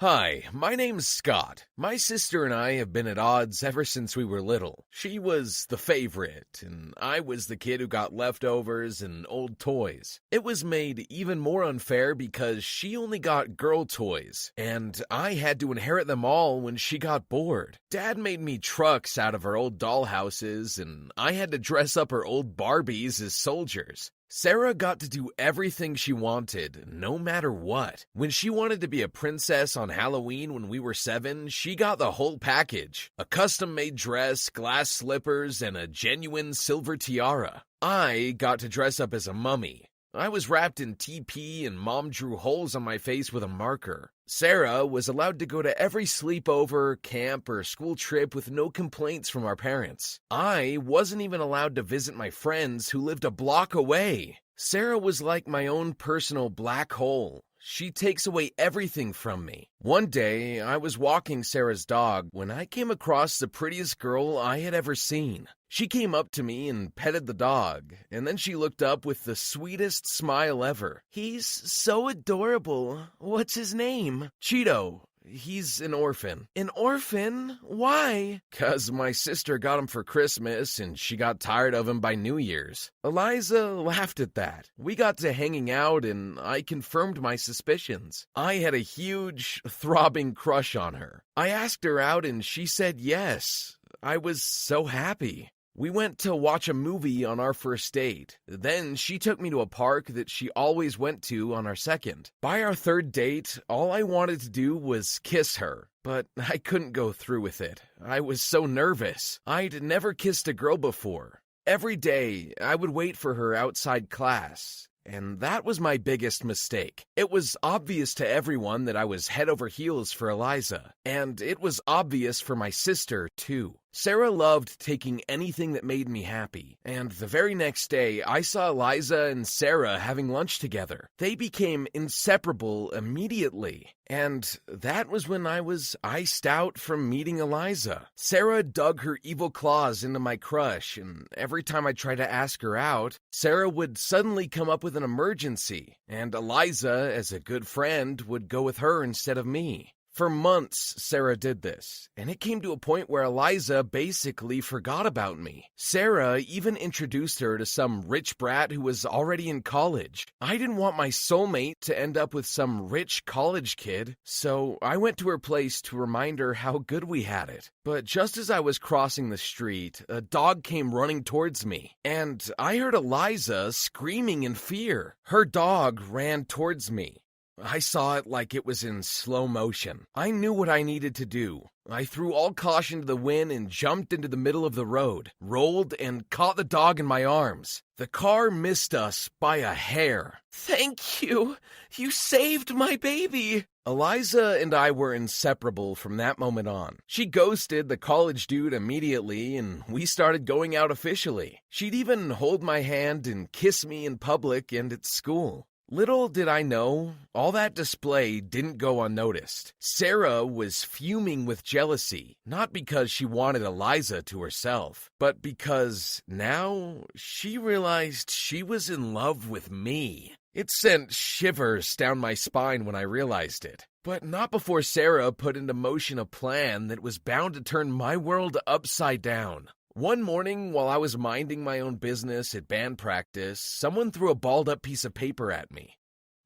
Hi, my name's Scott. My sister and I have been at odds ever since we were little. She was the favorite, and I was the kid who got leftovers and old toys. It was made even more unfair because she only got girl toys, and I had to inherit them all when she got bored. Dad made me trucks out of her old dollhouses, and I had to dress up her old Barbies as soldiers. Sarah got to do everything she wanted, no matter what. When she wanted to be a princess on Halloween when we were 7, she got the whole package. A custom-made dress, glass slippers, and a genuine silver tiara. I got to dress up as a mummy. I was wrapped in TP and Mom drew holes on my face with a marker. Sarah was allowed to go to every sleepover, camp, or school trip with no complaints from our parents. I wasn't even allowed to visit my friends who lived a block away. Sarah was like my own personal black hole. She takes away everything from me. One day, I was walking Sarah's dog when I came across the prettiest girl I had ever seen. She came up to me and petted the dog, and then she looked up with the sweetest smile ever. "He's so adorable. What's his name?" "Cheeto. He's an orphan." "An orphan? Why?" "'Cause my sister got him for Christmas and she got tired of him by New Year's." Eliza laughed at that. We got to hanging out and I confirmed my suspicions. I had a huge, throbbing crush on her. I asked her out and she said yes. I was so happy. We went to watch a movie on our first date. Then she took me to a park that she always went to on our second. By our third date, all I wanted to do was kiss her. But I couldn't go through with it. I was so nervous. I'd never kissed a girl before. Every day, I would wait for her outside class. And that was my biggest mistake. It was obvious to everyone that I was head over heels for Eliza. And it was obvious for my sister, too. Sarah loved taking anything that made me happy, and the very next day, I saw Eliza and Sarah having lunch together. They became inseparable immediately, and that was when I was iced out from meeting Eliza. Sarah dug her evil claws into my crush, and every time I tried to ask her out, Sarah would suddenly come up with an emergency, and Eliza, as a good friend, would go with her instead of me. For months, Sarah did this, and it came to a point where Eliza basically forgot about me. Sarah even introduced her to some rich brat who was already in college. I didn't want my soulmate to end up with some rich college kid, so I went to her place to remind her how good we had it. But just as I was crossing the street, a dog came running towards me, and I heard Eliza screaming in fear. Her dog ran towards me. I saw it like it was in slow motion. I knew what I needed to do. I threw all caution to the wind and jumped into the middle of the road, rolled, and caught the dog in my arms. The car missed us by a hair. "Thank you. You saved my baby." Eliza and I were inseparable from that moment on. She ghosted the college dude immediately, and we started going out officially. She'd even hold my hand and kiss me in public and at school. Little did I know, all that display didn't go unnoticed. Sarah was fuming with jealousy, not because she wanted Eliza to herself, but because now she realized she was in love with me. It sent shivers down my spine when I realized it. But not before Sarah put into motion a plan that was bound to turn my world upside down. One morning, while I was minding my own business at band practice, someone threw a balled-up piece of paper at me.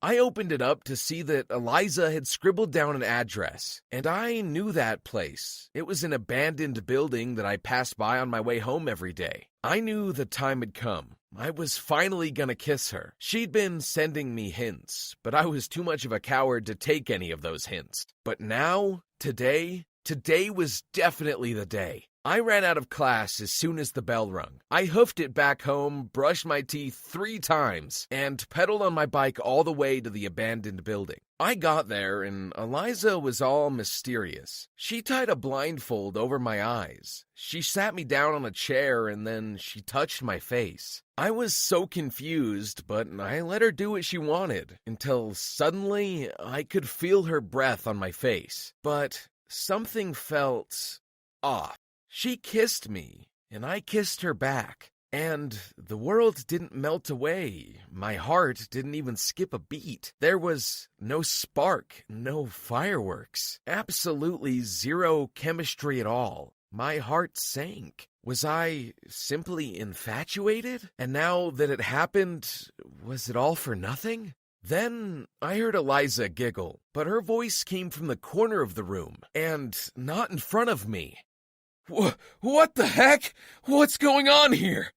I opened it up to see that Eliza had scribbled down an address, and I knew that place. It was an abandoned building that I passed by on my way home every day. I knew the time had come. I was finally gonna kiss her. She'd been sending me hints, but I was too much of a coward to take any of those hints. But now, today was definitely the day. I ran out of class as soon as the bell rung. I hoofed it back home, brushed my teeth 3 times, and pedaled on my bike all the way to the abandoned building. I got there, and Eliza was all mysterious. She tied a blindfold over my eyes. She sat me down on a chair, and then she touched my face. I was so confused, but I let her do what she wanted, until suddenly I could feel her breath on my face. But something felt off. She kissed me, and I kissed her back. And the world didn't melt away. My heart didn't even skip a beat. There was no spark, no fireworks, absolutely zero chemistry at all. My heart sank. Was I simply infatuated? And now that it happened, was it all for nothing? Then I heard Eliza giggle, but her voice came from the corner of the room, and not in front of me. What the heck? What's going on here?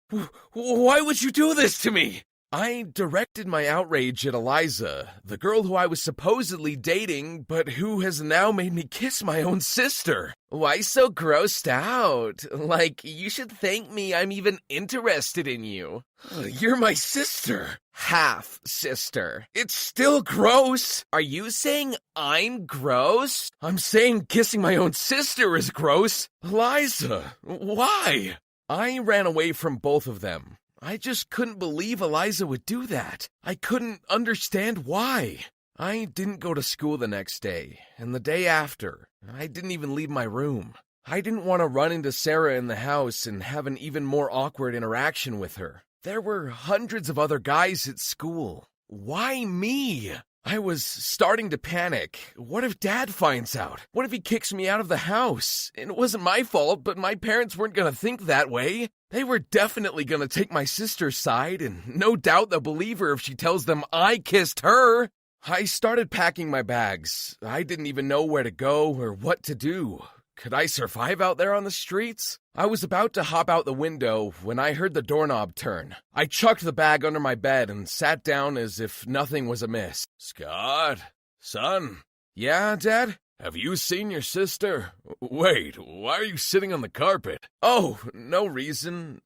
Why would you do this to me? I directed my outrage at Eliza, the girl who I was supposedly dating, but who has now made me kiss my own sister. Why so grossed out? Like, you should thank me I'm even interested in you. You're my sister. Half-sister. It's still gross. Are you saying I'm gross? I'm saying kissing my own sister is gross. Eliza, why? I ran away from both of them. I just couldn't believe Eliza would do that. I couldn't understand why. I didn't go to school the next day, and the day after, I didn't even leave my room. I didn't want to run into Sarah in the house and have an even more awkward interaction with her. There were hundreds of other guys at school. Why me? I was starting to panic. What if Dad finds out? What if he kicks me out of the house? And it wasn't my fault, but my parents weren't going to think that way. They were definitely going to take my sister's side, and no doubt they'll believe her if she tells them I kissed her. I started packing my bags. I didn't even know where to go or what to do. Could I survive out there on the streets? I was about to hop out the window when I heard the doorknob turn. I chucked the bag under my bed and sat down as if nothing was amiss. Scott? Son? Yeah, Dad? Have you seen your sister? Wait, why are you sitting on the carpet? Oh, no reason.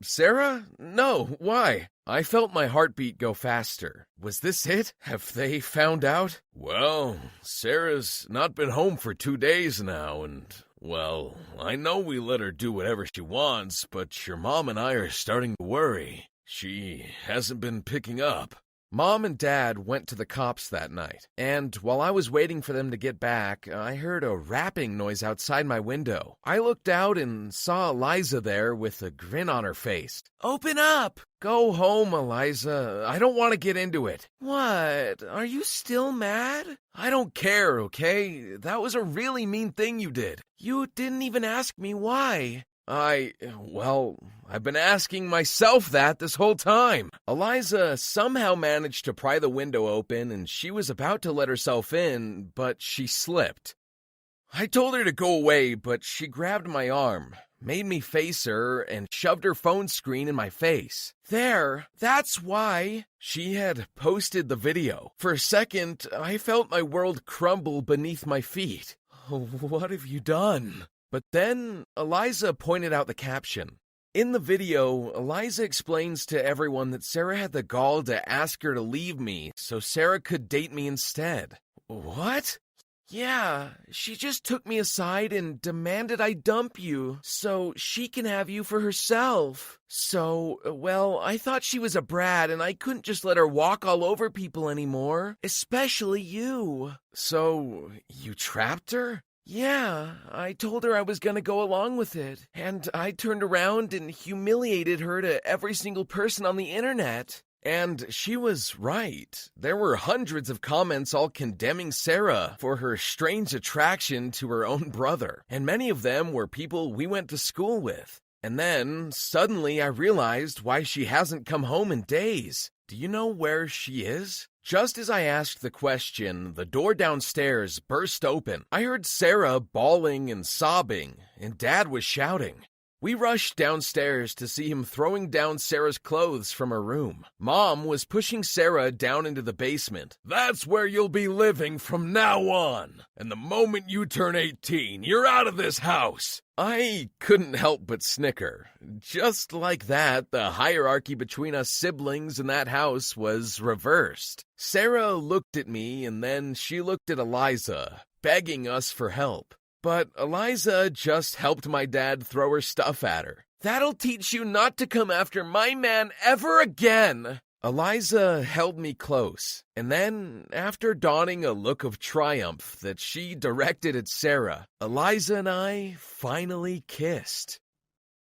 Sarah? No, why? I felt my heartbeat go faster. Was this it? Have they found out? Well, Sarah's not been home for 2 days now, and, well, I know we let her do whatever she wants, but your mom and I are starting to worry. She hasn't been picking up. Mom and Dad went to the cops that night, and while I was waiting for them to get back, I heard a rapping noise outside my window. I looked out and saw Eliza there with a grin on her face. Open up! Go home, Eliza. I don't want to get into it. What? Are you still mad? I don't care, okay? That was a really mean thing you did. You didn't even ask me why. I've been asking myself that this whole time. Eliza somehow managed to pry the window open, and she was about to let herself in, but she slipped. I told her to go away, but she grabbed my arm, made me face her, and shoved her phone screen in my face. There, that's why. She had posted the video. For a second, I felt my world crumble beneath my feet. What have you done? But then Eliza pointed out the caption. In the video, Eliza explains to everyone that Sarah had the gall to ask her to leave me so Sarah could date me instead. What? Yeah, she just took me aside and demanded I dump you so she can have you for herself. So, well, I thought she was a brat and I couldn't just let her walk all over people anymore, especially you. So, you trapped her? Yeah, I told her I was going to go along with it, and I turned around and humiliated her to every single person on the internet. And she was right. There were hundreds of comments all condemning Sarah for her strange attraction to her own brother, and many of them were people we went to school with. And then, suddenly I realized why she hasn't come home in days. Do you know where she is? Just as I asked the question, the door downstairs burst open. I heard Sarah bawling and sobbing, and Dad was shouting. We rushed downstairs to see him throwing down Sarah's clothes from her room. Mom was pushing Sarah down into the basement. That's where you'll be living from now on. And the moment you turn 18, you're out of this house. I couldn't help but snicker. Just like that, the hierarchy between us siblings in that house was reversed. Sarah looked at me, and then she looked at Eliza, begging us for help. But Eliza just helped my dad throw her stuff at her. That'll teach you not to come after my man ever again. Eliza held me close, and then, after donning a look of triumph that she directed at Sarah, Eliza and I finally kissed.